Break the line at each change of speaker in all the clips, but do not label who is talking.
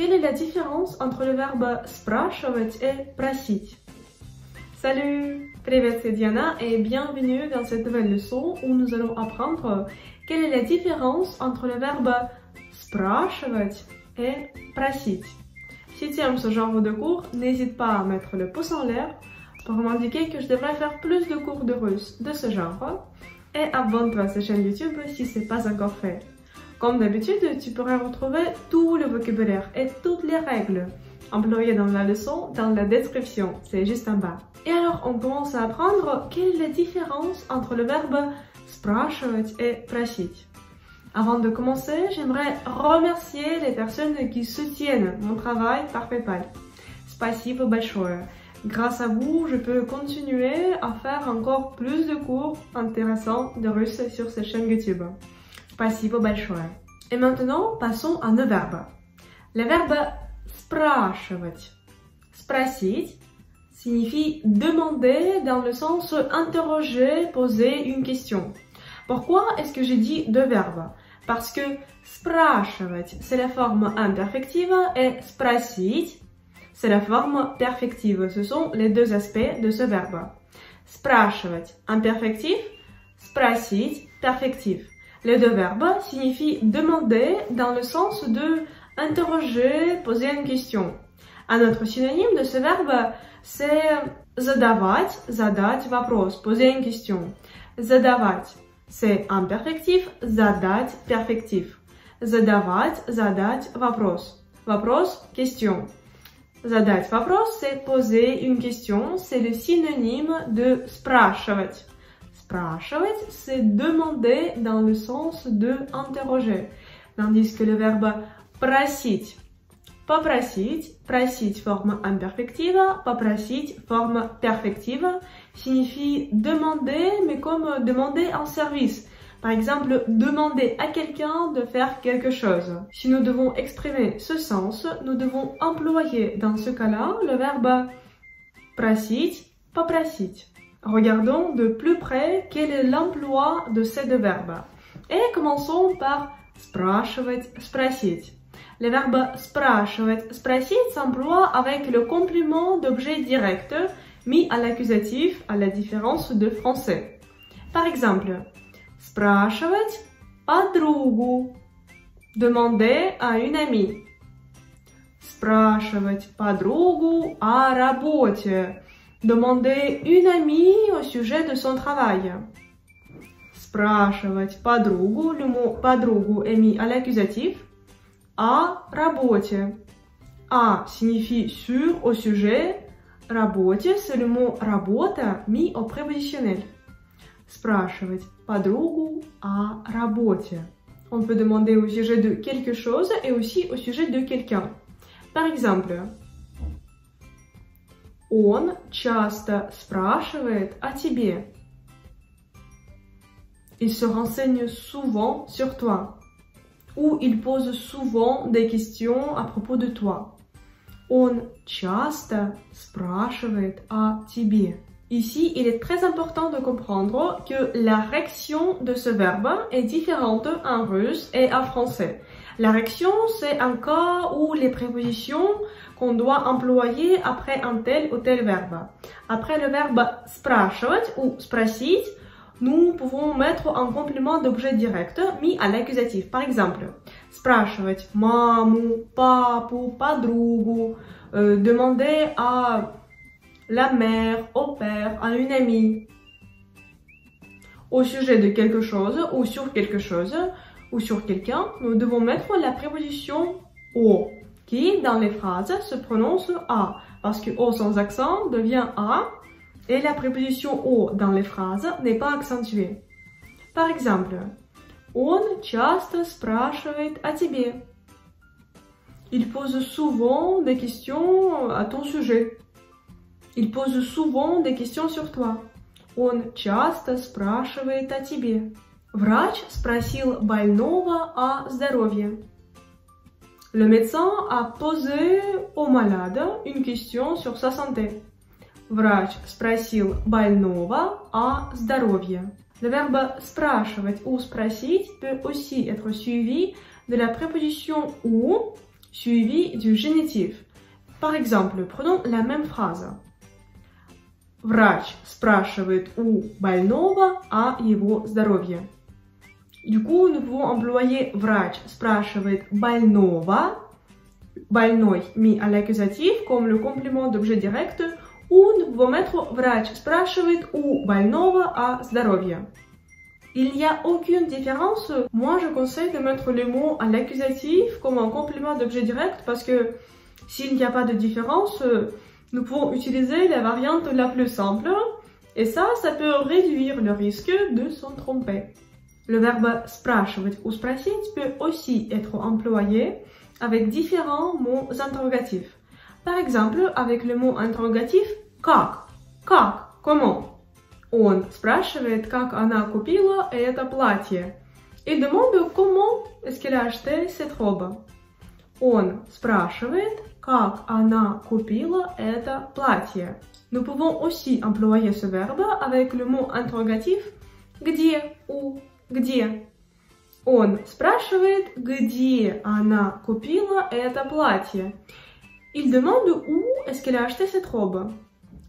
quelle est la différence entre le verbe спрашивать et просить? Salut! Привет, c'est Diana et bienvenue dans cette nouvelle leçon où nous allons apprendre quelle est la différence entre le verbe спрашивать et просить. Si tu aimes ce genre de cours, n'hésite pas à mettre le pouce en l'air pour m'indiquer que je devrais faire plus de cours de russe de ce genre et abonne-toi à cette chaîne YouTube si ce n'est pas encore fait. Comme d'habitude, tu pourras retrouver tout le vocabulaire et toutes les règles employées dans la leçon dans la description, c'est juste en bas. Et alors, on commence à apprendre quelle est la différence entre le verbe спрашивать et просить. Avant de commencer, j'aimerais remercier les personnes qui soutiennent mon travail par PayPal. Спасибо большое. Grâce à vous, je peux continuer à faire encore plus de cours intéressants de russe sur cette chaîne YouTube. Спасибо большое. Et maintenant, passons à nos verbes. Le verbe спрашивать. Спросить signifie demander dans le sens interroger, poser une question. Pourquoi est-ce que j'ai dit deux verbes? Parce que спрашивать, c'est la forme imperfective et спросить, c'est la forme perfective. Ce sont les deux aspects de ce verbe. Спрашивать, imperfectif, спросить, perfectif. Les deux verbes signifient demander dans le sens de interroger, poser une question. Un autre synonyme de ce verbe, c'est задавать, задать вопрос, poser une question. Задавать, c'est imperfectif, задать, perfectif. Задавать, задать вопрос. Вопрос, question. Задать вопрос, c'est poser une question, c'est le synonyme de спрашивать. Спрашивать, c'est demander dans le sens de interroger. Tandis que le verbe просить, попросить, просить forme imperfective, попросить forme perfective, signifie demander, mais comme demander un service. Par exemple, demander à quelqu'un de faire quelque chose. Si nous devons exprimer ce sens, nous devons employer dans ce cas-là le verbe просить, попросить. Regardons de plus près quel est l'emploi de ces deux verbes. Et commençons par спрашивать, спросить. Le verbe спрашивать, спросить s'emploie avec le complément d'objet direct mis à l'accusatif à la différence de français. Par exemple, спрашивать подругу, demander à une amie. Спрашивать подругу о работе, demander une amie au sujet de son travail. Спрашивать подругу, le mot подругу est mis à l'accusatif, о работе. А signifie sur au sujet, работе c'est le mot работа mis au prépositionnel. Спрашивать подругу о работе. On peut demander au sujet de quelque chose et aussi au sujet de quelqu'un. Par exemple, он часто спрашивает о тебе. Il se renseigne souvent sur toi. Ou il pose souvent des questions à propos de toi. Он часто спрашивает о тебе. Ici, il est très important de comprendre que la réaction de ce verbe est différente en russe et en français. La réaction, c'est un cas où les prépositions qu'on doit employer après un tel ou tel verbe. Après le verbe спрашивать ou спросить, nous pouvons mettre un complément d'objet direct mis à l'accusatif. Par exemple, спрашивать маму, папу, подругу, demander à la mère, au père, à une amie, au sujet de quelque chose ou sur quelque chose ou sur quelqu'un, nous devons mettre la préposition o qui, dans les phrases, se prononce a parce que o sans accent devient a et la préposition o dans les phrases n'est pas accentuée. Par exemple, он часто спрашивает о тебе. Il pose souvent des questions à ton sujet. Il pose souvent des questions sur toi. Он часто спрашивает о тебе. Врач спросил больного о здоровье. Le médecin a posé au malade une question sur sa santé. Врач спросил больного о здоровье. Le verbe спрашивать ou спросить peut aussi être suivi de la préposition ou suivi du génitif. Par exemple, prenons la même phrase. Врач спрашивает у больного о его здоровье. Du coup, nous pouvons employer врач спрашивает больного, больной mis à l'accusatif comme le complément d'objet direct, ou nous pouvons mettre врач спрашивает у больного о здоровье. Il n'y a aucune différence. Moi, je conseille de mettre le mot à l'accusatif comme un complément d'objet direct parce que s'il n'y a pas de différence, nous pouvons utiliser la variante la plus simple et ça peut réduire le risque de s'en tromper. Le verbe спрашивать ou спросить peut aussi être employé avec différents mots interrogatifs. Par exemple, avec le mot interrogatif как, comment. Он спрашивает, как она купила это платье. Il demande comment est-ce qu'elle a acheté cette robe. Он спрашивает, как она купила это платье. Nous pouvons aussi employer ce verbe avec le mot interrogatif где, où, где. Он спрашивает, где она купила это платье. Il demande où est-ce qu'elle a acheté cette robe.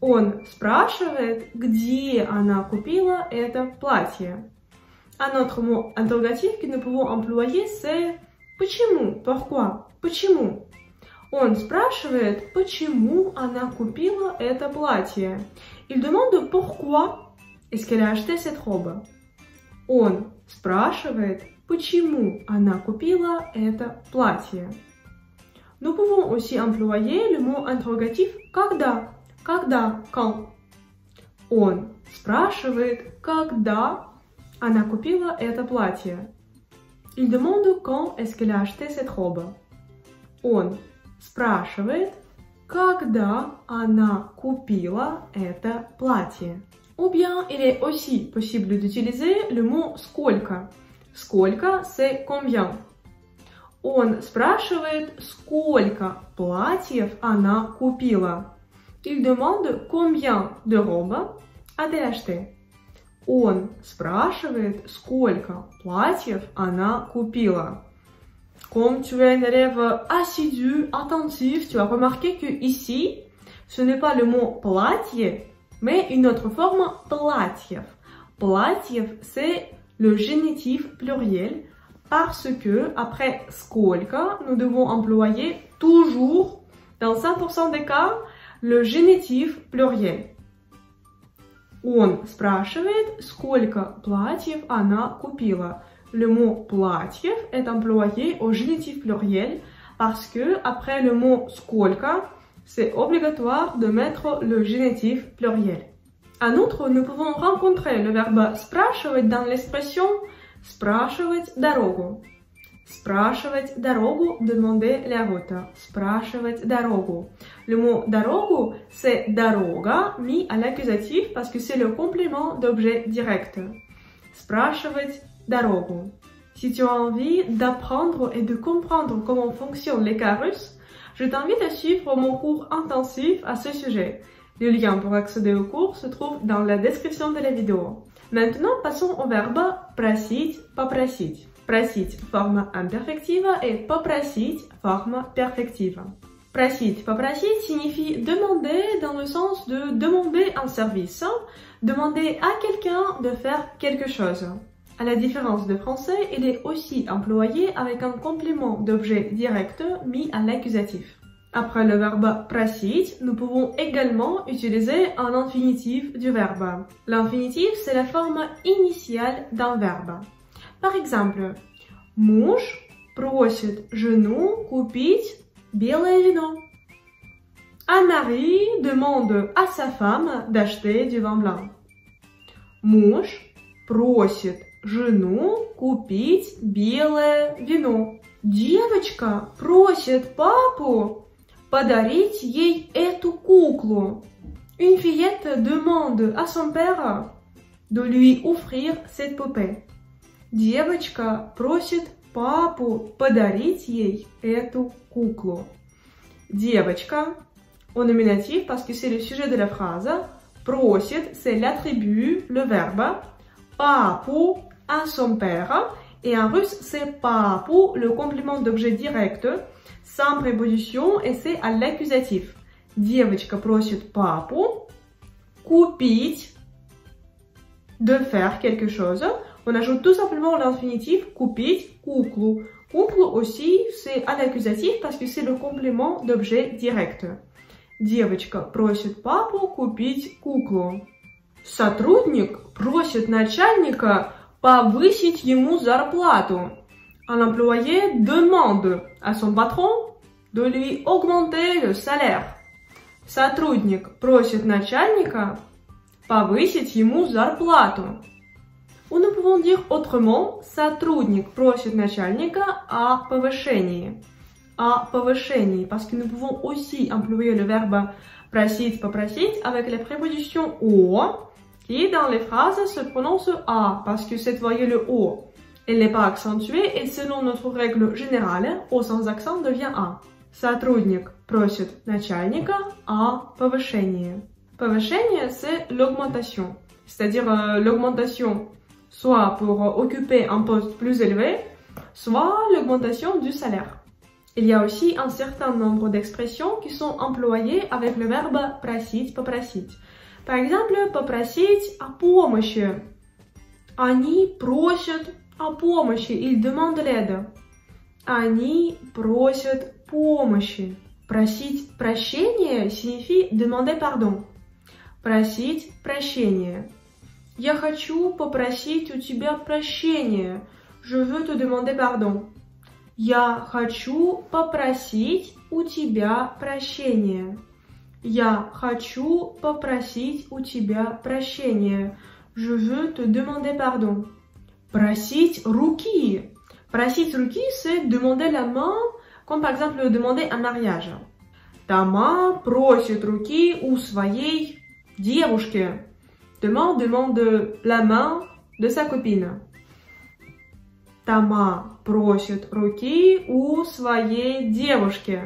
Он спрашивает, где она купила это платье. Un autre mot interrogatif que nous pouvons employer, c'est почему, pourquoi, почему. Он спрашивает, почему она купила это платье. Il demande pourquoi est-ce qu'elle a acheté cette robe. Он спрашивает, почему она купила это платье. Nous pouvons aussi employer le mot interrogatif когда. Когда, quand. Он спрашивает, когда она купила это платье. Il demande quand est-ce qu'elle a acheté cette robe. Он спрашивает, когда она купила это платье. Ou bien, il est aussi possible d'utiliser le mot сколько. Сколько, c'est combien. Он спрашивает, сколько платьев она купила. Il demande combien de robes a-t-elle acheté. Он спрашивает, сколько платьев она купила. Comme tu es un élève assidu, attentif, tu as remarqué que ici, ce n'est pas le mot платье, mais une autre forme платьев. Платьев, c'est le génitif pluriel parce que après сколько, nous devons employer toujours, dans 100% des cas, le génitif pluriel. Он спрашивает, сколько платьев она купила. Le mot платьев est employé au génitif pluriel parce que après le mot сколько, c'est obligatoire de mettre le génitif pluriel. En outre, nous pouvons rencontrer le verbe спрашивать dans l'expression спрашивать дорогу. Спрашивать дорогу, demander la route. Спрашивать дорогу. Le mot дорогу, c'est дорога mis à l'accusatif parce que c'est le complément d'objet direct. Спрашивать дорогу. Si tu as envie d'apprendre et de comprendre comment fonctionnent les cas russes, je t'invite à suivre mon cours intensif à ce sujet. Le lien pour accéder au cours se trouve dans la description de la vidéo. Maintenant, passons au verbe просить, попросить. Просить – forme imperfective et попросить – forme perfective. Просить, попросить signifie demander dans le sens de demander un service, demander à quelqu'un de faire quelque chose. À la différence de français, il est aussi employé avec un complément d'objet direct mis à l'accusatif. Après le verbe просить, nous pouvons également utiliser un infinitif du verbe. L'infinitif, c'est la forme initiale d'un verbe. Par exemple, муж просит жену купить белое вино. Un mari demande à sa femme d'acheter du vin blanc. Муж просит жену купить белое вино. Девочка просит папу подарить ей эту куклу. Une fillette demande à son père de lui offrir cette poupée. Девочка просит папу подарить ей эту куклу. Девочка, au nominatif parce que c'est le sujet de la phrase. Просит, c'est l'attribut, le verbe. Папу, à son père. Et en russe, c'est папу, le complément d'objet direct, sans préposition et c'est à l'accusatif. Девочка просит папу купить, de faire quelque chose. On ajoute tout simplement l'infinitif купить, куклу. Куклу aussi, c'est à l'accusatif parce que c'est le complément d'objet direct. Девочка просит папу купить куклу. Сотрудник просит начальника повысить ему зарплату. Un employé demande à son patron de lui augmenter le salaire. Сотрудник просит начальника повысить ему зарплату. Ou nous pouvons dire autrement, сотрудник просит начальника о повышении. О повышении, parce que nous pouvons aussi employer le verbe просить, попросить avec la préposition о, qui dans les phrases se prononce a, parce que cette voyelle o, elle n'est pas accentuée et selon notre règle générale, o sans accent devient a. Сотрудник просит начальника о повышении. Повышение, c'est l'augmentation, c'est-à-dire l'augmentation soit pour occuper un poste plus élevé, soit l'augmentation du salaire. Il y a aussi un certain nombre d'expressions qui sont employées avec le verbe просить, попросить. Par exemple, попросить о помощи. Они просят о помощи, ils demandent l'aide. Они просят помощи. Просить прощения signifie demander pardon. Просить прощения. Я хочу попросить у тебя прощения. Je veux te demander pardon. Я хочу попросить у тебя прощения. Я хочу попросить у тебя прощения. Je veux te demander pardon. Просить руки. Просить руки, c'est demander la main, comme par exemple demander un mariage. Ta main просит руки у своей девушки. Ta main demande la main de sa copine. Ta main просит руки у своей девушки.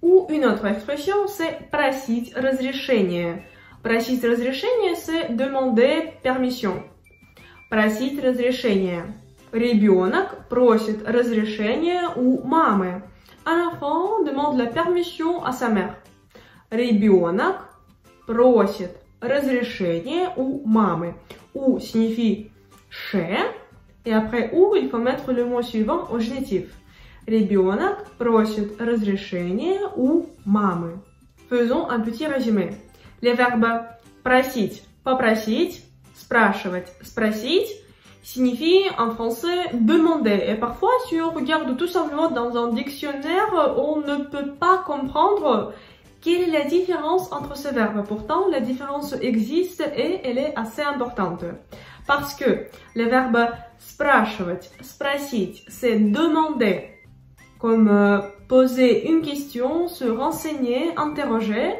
Ou une autre expression, c'est просить разрешение. Просить разрешение, c'est demander permission. Просить разрешение. Ребенок просит разрешение у мамы. Un enfant demande la permission à sa mère. Ребенок просит разрешение у мамы. У signifie chez. Et après ou, il faut mettre le mot suivant au génitif. Ребенок просит разрешение у мамы. Faisons un petit résumé. Les verbes просить, попросить, спрашивать, спросить signifient en français demander. Et parfois, si on regarde tout simplement dans un dictionnaire, on ne peut pas comprendre quelle est la différence entre ces verbes. Pourtant, la différence existe et elle est assez importante. Parce que le verbe спрашивать, спросить, c'est demander, comme poser une question, se renseigner, interroger,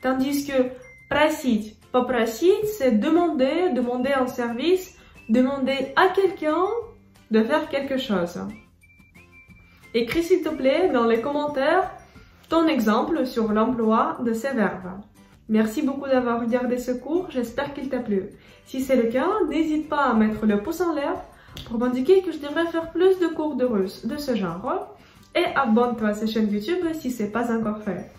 tandis que просить, попросить, c'est demander, demander un service, demander à quelqu'un de faire quelque chose. Écris s'il te plaît dans les commentaires ton exemple sur l'emploi de ces verbes. Merci beaucoup d'avoir regardé ce cours, j'espère qu'il t'a plu. Si c'est le cas, n'hésite pas à mettre le pouce en l'air pour m'indiquer que je devrais faire plus de cours de russe de ce genre. Et abonne-toi à cette chaîne YouTube si ce n'est pas encore fait.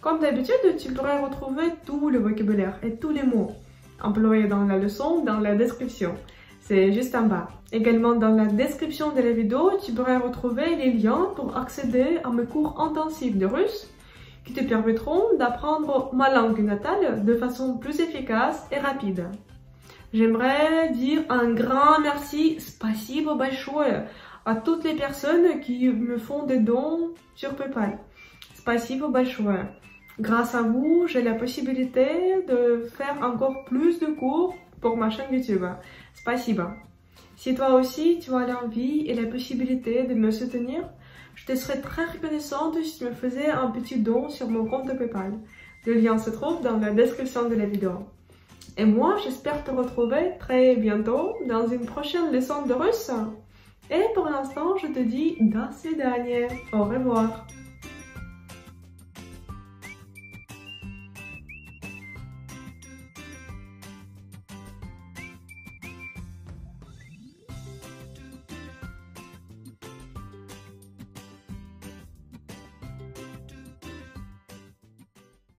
Comme d'habitude, tu pourrais retrouver tout le vocabulaire et tous les mots employés dans la leçon dans la description. C'est juste en bas. Également dans la description de la vidéo, tu pourrais retrouver les liens pour accéder à mes cours intensifs de russe qui te permettront d'apprendre ma langue natale de façon plus efficace et rapide. J'aimerais dire un grand merci, спасибо большое, à toutes les personnes qui me font des dons sur PayPal. Спасибо большое. Grâce à vous, j'ai la possibilité de faire encore plus de cours pour ma chaîne YouTube. Спасибо. Si toi aussi, tu as l'envie et la possibilité de me soutenir, je te serais très reconnaissante si tu me faisais un petit don sur mon compte PayPal. Le lien se trouve dans la description de la vidéo. Et moi, j'espère te retrouver très bientôt dans une prochaine leçon de russe. Et pour l'instant, je te dis до свидания. Au revoir.